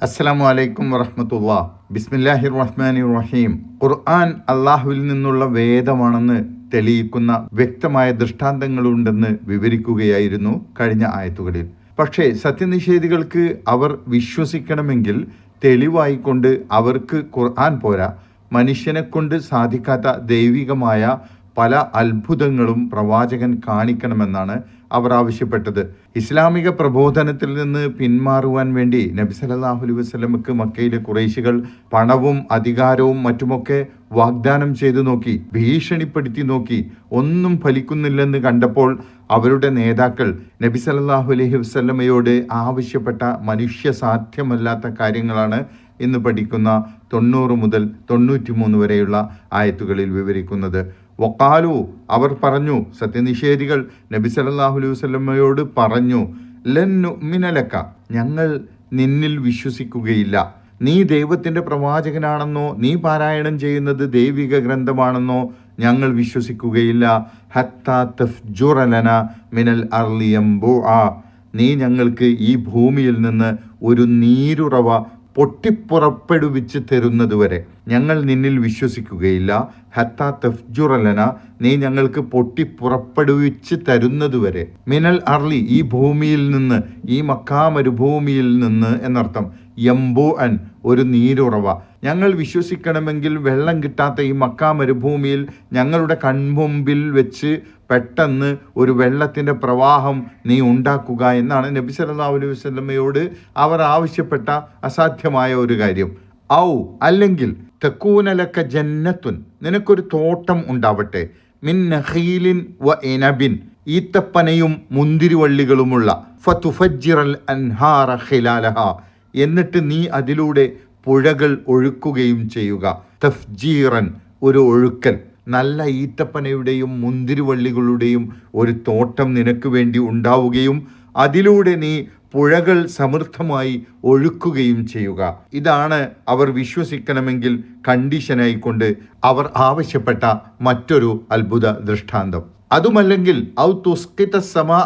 അസ്സലാമു അലൈക്കും വറഹ്മത്തുള്ളാഹി. ബിസ്മില്ലാഹിർ റഹ്മാനിർ റഹീം. ഖുർആൻ അള്ളാഹുവിൽ നിന്നുള്ള വേദമാണെന്ന് തെളിയിക്കുന്ന വ്യക്തമായ ദൃഷ്ടാന്തങ്ങളുണ്ടെന്ന് വിവരിക്കുകയായിരുന്നു കഴിഞ്ഞ ആയത്തുകളിൽ. പക്ഷേ സത്യനിഷേധികൾക്ക് അവർ വിശ്വസിക്കണമെങ്കിൽ തെളിവായിക്കൊണ്ട് അവർക്ക് ഖുർആൻ പോരാ, മനുഷ്യനെ കൊണ്ട് സാധിക്കാത്ത ദൈവികമായ പല അത്ഭുതങ്ങളും പ്രവാചകൻ കാണിക്കണമെന്നാണ് അവർ ആവശ്യപ്പെട്ടത്. ഇസ്ലാമിക പ്രബോധനത്തിൽ നിന്ന് പിന്മാറുവാൻ വേണ്ടി നബി സല്ലല്ലാഹു അലൈഹി വസല്ലമക്ക് മക്കയിലെ ഖുറൈശികൾ പണവും അധികാരവും മറ്റുമൊക്കെ വാഗ്ദാനം ചെയ്തു നോക്കി, ഭീഷണിപ്പെടുത്തി നോക്കി. ഒന്നും ഫലിക്കുന്നില്ലെന്ന് കണ്ടപ്പോൾ അവരുടെ നേതാക്കൾ നബി സല്ലല്ലാഹു അലൈഹി വസല്ലമയോട് ആവശ്യപ്പെട്ട മനുഷ്യ സാധ്യമല്ലാത്ത കാര്യങ്ങളാണ് ഇന്ന് പഠിക്കുന്ന 90 മുതൽ 93 വരെയുള്ള ആയത്തുകളിൽ വിവരിക്കുന്നത്. വഖാലു, അവർ പറഞ്ഞു, സത്യനിഷേധികൾ നബി സല്ലല്ലാഹു അലൈഹി വസല്ലമയോട് പറഞ്ഞു, ലൻ നുഅ്മിന ലക, ഞങ്ങൾ നിന്നിൽ വിശ്വസിക്കുകയില്ല. നീ ദൈവത്തിൻ്റെ പ്രവാചകനാണെന്നോ നീ പാരായണം ചെയ്യുന്നത് ദൈവിക ഗ്രന്ഥമാണെന്നോ ഞങ്ങൾ വിശ്വസിക്കുകയില്ല. ഹത്താ തഫ്ജുറ ലന മിനൽ അർളി യംബുഅ, നീ ഞങ്ങൾക്ക് ഈ ഭൂമിയിൽ നിന്ന് ഒരു നീരുറവ പൊട്ടിപ്പുറപ്പെടുവിച്ച് തരുന്നതുവരെ ഞങ്ങൾ നിന്നിൽ വിശ്വസിക്കുകയില്ല. ഹത്താ തഫ്ജുറ ലന, നീ ഞങ്ങൾക്ക് പൊട്ടിപ്പുറപ്പെടുവിച്ച് തരുന്നതുവരെ. മിനൽ അർളി, ഈ ഭൂമിയിൽ നിന്ന്, ഈ മക്കാ മരുഭൂമിയിൽ നിന്ന് എന്നർത്ഥം. യംബുഅൻ, ഒരു നീരുറവ. ഞങ്ങൾ വിശ്വസിക്കണമെങ്കിൽ വെള്ളം കിട്ടാത്ത ഈ മക്കാ മരുഭൂമിയിൽ ഞങ്ങളുടെ കൺമുമ്പിൽ വെച്ച് പെട്ടെന്ന് ഒരു വെള്ളത്തിൻ്റെ പ്രവാഹം നീ ഉണ്ടാക്കുക എന്നാണ് നബി സല്ലല്ലാഹു അലൈഹി വസല്ലമയോട് അവർ ആവശ്യപ്പെട്ട അസാധ്യമായ ഒരു കാര്യം. ഔ, അല്ലെങ്കിൽ തകൂനലക ജന്നത്തുൻ, നിനക്കൊരു തോട്ടം ഉണ്ടാവട്ടെ, മിൻ നഖീലിൻ വ ഇനബിൻ, ഈത്തപ്പനയും മുന്തിരിവള്ളികളുമുള്ള, ഫതുഫജ്ജിറൽ അൻഹാറ ഖിലാലഹ, എന്നിട്ട് നീ അതിലൂടെ പുഴകൾ ഒഴുക്കുകയും ചെയ്യുക. തഫ്ജീറൻ, ഒരു ഒഴുക്കൽ. നല്ല ഈത്തപ്പനയുടെയും മുന്തിരിവള്ളികളുടെയും ഒരു തോട്ടം നിനക്ക് വേണ്ടി ഉണ്ടാവുകയും അതിലൂടെ നീ പുഴകൾ സമൃദ്ധമായി ഒഴുക്കുകയും ചെയ്യുക. ഇതാണ് അവർ വിശ്വസിക്കണമെങ്കിൽ കണ്ടീഷനായിക്കൊണ്ട് അവർ ആവശ്യപ്പെട്ട മറ്റൊരു അത്ഭുത ദൃഷ്ടാന്തം. അതുമല്ലെങ്കിൽ ഔ തുസ്കിത സമാ,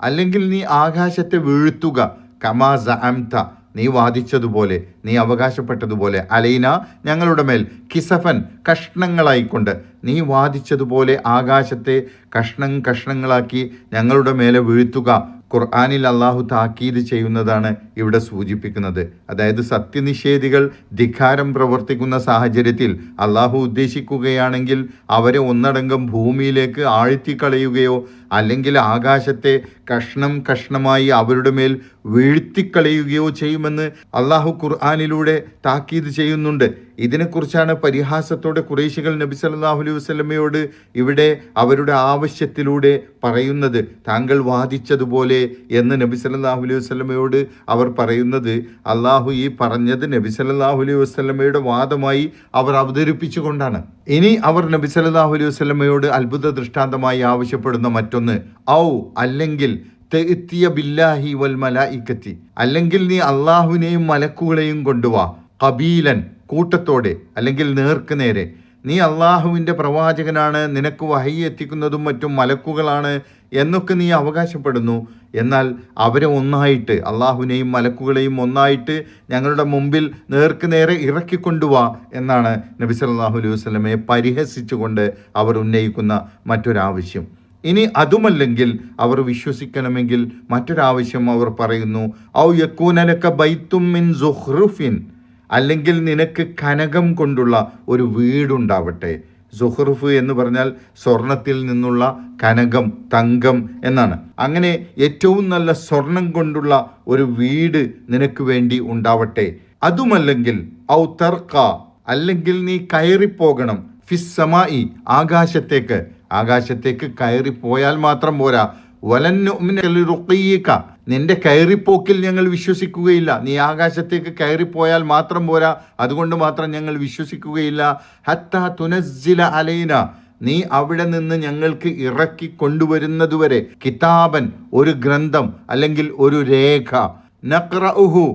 അല്ലെങ്കിൽ നീ ആകാശത്തെ വീഴ്ത്തുക. കമാ സഅംത, നീ വാദിച്ചതുപോലെ, നീ അവകാശപ്പെട്ടതുപോലെ. അലൈന, ഞങ്ങളുടെ മേൽ. കിസഫൻ, കഷ്ണങ്ങളായിക്കൊണ്ട്. നീ വാദിച്ചതുപോലെ ആകാശത്തെ കഷ്ണങ്ങളാക്കി ഞങ്ങളുടെ മേലെ വീഴ്ത്തുക. ഖുർആനിൽ അള്ളാഹു താക്കീത് ചെയ്യുന്നതാണ് ഇവിടെ സൂചിപ്പിക്കുന്നത്. അതായത് സത്യനിഷേധികൾ ധിക്കാരം പ്രവർത്തിക്കുന്ന സാഹചര്യത്തിൽ അള്ളാഹു ഉദ്ദേശിക്കുകയാണെങ്കിൽ അവരെ ഒന്നടങ്കം ഭൂമിയിലേക്ക് ആഴ്ത്തിക്കളയുകയോ അല്ലെങ്കിൽ ആകാശത്തെ കഷ്ണമായി അവരുടെ മേൽ വീഴ്ത്തിക്കളയുകയോ ചെയ്യുമെന്ന് അള്ളാഹു ഖുർആനിലൂടെ താക്കീത് ചെയ്യുന്നുണ്ട്. ഇതിനെക്കുറിച്ചാണ് പരിഹാസത്തോടെ ഖുറൈശികൾ നബി സല്ലല്ലാഹു അലൈഹി വസല്ലമയോട് ഇവിടെ അവരുടെ ആവശ്യത്തിലൂടെ പറയുന്നത്. താങ്കൾ വാദിച്ചതുപോലെ എന്ന് നബി സല്ലല്ലാഹു അലൈഹി വസല്ലമയോട് അവർ പറയുന്നത് അള്ളാഹു ഈ പറഞ്ഞത് നബി സല്ലല്ലാഹു അലൈഹി വസല്ലമയുടെ വാദമായി അവർ അവതരിപ്പിച്ചുകൊണ്ടാണ്. ഇനി അവർ നബി സല്ലല്ലാഹു അലൈഹി വസല്ലമയോട് അത്ഭുത ദൃഷ്ടാന്തമായി ആവശ്യപ്പെടുന്ന മറ്റൊന്ന്, ഔ, അല്ലെങ്കിൽ തഅ്തിയ ബില്ലാഹി വൽ മലായികത്തി, അല്ലെങ്കിൽ നീ അള്ളാഹുവിനെയും മലക്കുകളെയും കൊണ്ടുവാ. ഖബീലൻ, കൂട്ടത്തോടെ, അല്ലെങ്കിൽ നേർക്ക് നേരെ. നീ അള്ളാഹുവിൻ്റെ പ്രവാചകനാണ്, നിനക്ക് വഹി എത്തിക്കുന്നതും മറ്റും മലക്കുകളാണ് എന്നൊക്കെ നീ അവകാശപ്പെടുന്നു. എന്നാൽ അവരെ ഒന്നായിട്ട്, അള്ളാഹുവിനെയും മലക്കുകളെയും ഒന്നായിട്ട് ഞങ്ങളുടെ മുമ്പിൽ നേർക്ക് നേരെ ഇറക്കിക്കൊണ്ടുവാ എന്നാണ് നബി സല്ലല്ലാഹു അലൈഹി വസല്ലമയെ പരിഹസിച്ചുകൊണ്ട് അവർ ഉന്നയിക്കുന്ന മറ്റൊരാവശ്യം. ഇനി അതുമല്ലെങ്കിൽ അവർ വിശ്വസിക്കണമെങ്കിൽ മറ്റൊരാവശ്യം അവർ പറയുന്നു, ഔ യകൂനലക ബൈത്തും മിൻ സുഖ്റുഫിൻ, അല്ലെങ്കിൽ നിനക്ക് കനകം കൊണ്ടുള്ള ഒരു വീടുണ്ടാവട്ടെ. സുഹ്റുഫ് എന്ന് പറഞ്ഞാൽ സ്വർണത്തിൽ നിന്നുള്ള കനകം, തങ്കം എന്നാണ്. അങ്ങനെ ഏറ്റവും നല്ല സ്വർണം കൊണ്ടുള്ള ഒരു വീട് നിനക്ക് വേണ്ടി ഉണ്ടാവട്ടെ. അതുമല്ലെങ്കിൽ ഔ തർക്ക, അല്ലെങ്കിൽ നീ കയറിപ്പോകണം. ഫിസ്സമായി, ആകാശത്തേക്ക് കയറിപ്പോയാൽ മാത്രം പോരാ. വലൻ നുഅ്മിന ലിറുഖിയിക, നിന്റെ കയറിപ്പോക്കിൽ ഞങ്ങൾ വിശ്വസിക്കുകയില്ല. നീ ആകാശത്തേക്ക് കയറിപ്പോയാൽ മാത്രം പോരാ, അതുകൊണ്ട് മാത്രം ഞങ്ങൾ വിശ്വസിക്കുകയില്ല. ഹത്താ തുനസ്സില അലൈന, നീ അവിടെ നിന്ന് ഞങ്ങൾക്ക് ഇറക്കി കൊണ്ടുവരുന്നതുവരെ. കിതാബൻ, ഒരു ഗ്രന്ഥം അല്ലെങ്കിൽ ഒരു രേഖ. നഖ്റഉഹു,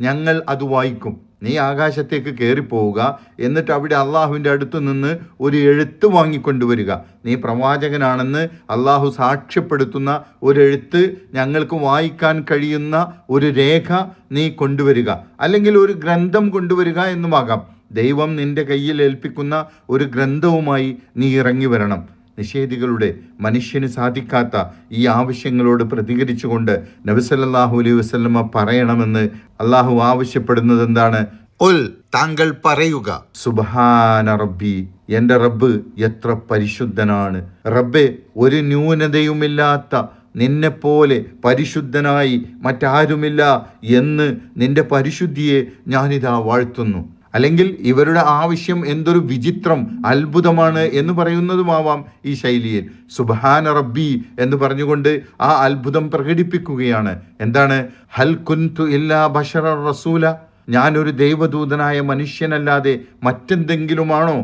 ഞങ്ങൾ അത് വായിക്കും. നീ ആകാശത്തേക്ക് കയറിപ്പോവുക, എന്നിട്ട് അവിടെ അള്ളാഹുവിൻ്റെ അടുത്ത് നിന്ന് ഒരു എഴുത്ത് വാങ്ങിക്കൊണ്ടുവരിക. നീ പ്രവാചകനാണെന്ന് അള്ളാഹു സാക്ഷ്യപ്പെടുത്തുന്ന ഒരു എഴുത്ത്, ഞങ്ങൾക്ക് വായിക്കാൻ കഴിയുന്ന ഒരു രേഖ നീ കൊണ്ടുവരിക, അല്ലെങ്കിൽ ഒരു ഗ്രന്ഥം കൊണ്ടുവരിക എന്നുമാകാം. ദൈവം നിന്റെ കയ്യിൽ ഏൽപ്പിക്കുന്ന ഒരു ഗ്രന്ഥവുമായി നീ ഇറങ്ങി വരണം. നിഷേധികളുടെ, മനുഷ്യന് സാധിക്കാത്ത ഈ ആവശ്യങ്ങളോട് പ്രതികരിച്ചുകൊണ്ട് നബി സല്ലല്ലാഹു അലൈഹി വസല്ലമ പറയണമെന്ന് അള്ളാഹു ആവശ്യപ്പെടുന്നത് എന്താണ്? ഉൽ, താങ്കൾ പറയുക, സുബ്ഹാന റബ്ബി, എൻ്റെ റബ്ബ് എത്ര പരിശുദ്ധനാണ്. റബ്ബെ, ഒരു ന്യൂനതയുമില്ലാത്ത നിന്നെപ്പോലെ പരിശുദ്ധനായി മറ്റാരുമില്ല എന്ന് നിന്റെ പരിശുദ്ധിയെ ഞാനിതാ വാഴ്ത്തുന്നു. അല്ലെങ്കിൽ ഇവരുടെ ആവശ്യം എന്തൊരു വിചിത്രം, അത്ഭുതമാണ് എന്ന് പറയുന്നതുമാവാം ഈ ശൈലിയിൽ. സുബ്ഹാന റബ്ബി എന്ന് പറഞ്ഞുകൊണ്ട് ആ അത്ഭുതം പ്രകടിപ്പിക്കുകയാണ്. എന്താണ്? ഹൽ കുൻതു ഇല്ലാ ബശറ റസൂല, ഞാനൊരു ദൈവദൂതനായ മനുഷ്യനല്ലാതെ മറ്റെന്തെങ്കിലുമാണോ?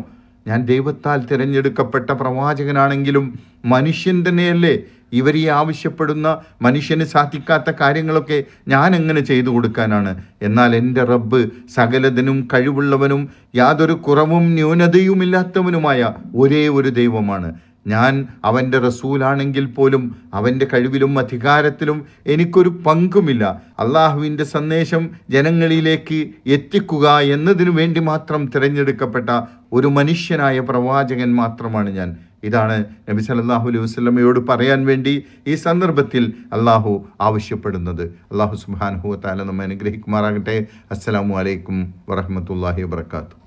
ഞാൻ ദൈവത്താൽ തിരഞ്ഞെടുക്കപ്പെട്ട പ്രവാചകനാണെങ്കിലും മനുഷ്യൻ തന്നെയല്ലേ? ഇവർ ഈ ആവശ്യപ്പെടുന്ന മനുഷ്യന് സാധിക്കാത്ത കാര്യങ്ങളൊക്കെ ഞാൻ എങ്ങനെ ചെയ്തു കൊടുക്കാനാണ്? എന്നാൽ എൻ്റെ റബ്ബ് സകലതിനും കഴിവുള്ളവനും യാതൊരു കുറവും ന്യൂനതയുമില്ലാത്തവനുമായ ഒരേ ഒരു ദൈവമാണ്. ഞാൻ അവൻ്റെ റസൂലാണെങ്കിൽ പോലും അവൻ്റെ കഴിവിലും അധികാരത്തിലും എനിക്കൊരു പങ്കുമില്ല. അള്ളാഹുവിൻ്റെ സന്ദേശം ജനങ്ങളിലേക്ക് എത്തിക്കുക എന്നതിനു വേണ്ടി മാത്രം തിരഞ്ഞെടുക്കപ്പെട്ട ഒരു മനുഷ്യനായ പ്രവാചകൻ മാത്രമാണ് ഞാൻ. ഇതാണ് നബി സല്ലല്ലാഹു അലൈഹി വസല്ലമയോട് പറയാൻ വേണ്ടി ഈ സന്ദർഭത്തിൽ അള്ളാഹു ആവശ്യപ്പെടുന്നത്. അള്ളാഹു സുബ്ഹാനഹു വ തആല നമ്മെ അനുഗ്രഹിക്കുമാറാകട്ടെ. അസ്സലാമു അലൈക്കും വറഹ്മത്തുള്ളാഹി വബറകാതുഹു.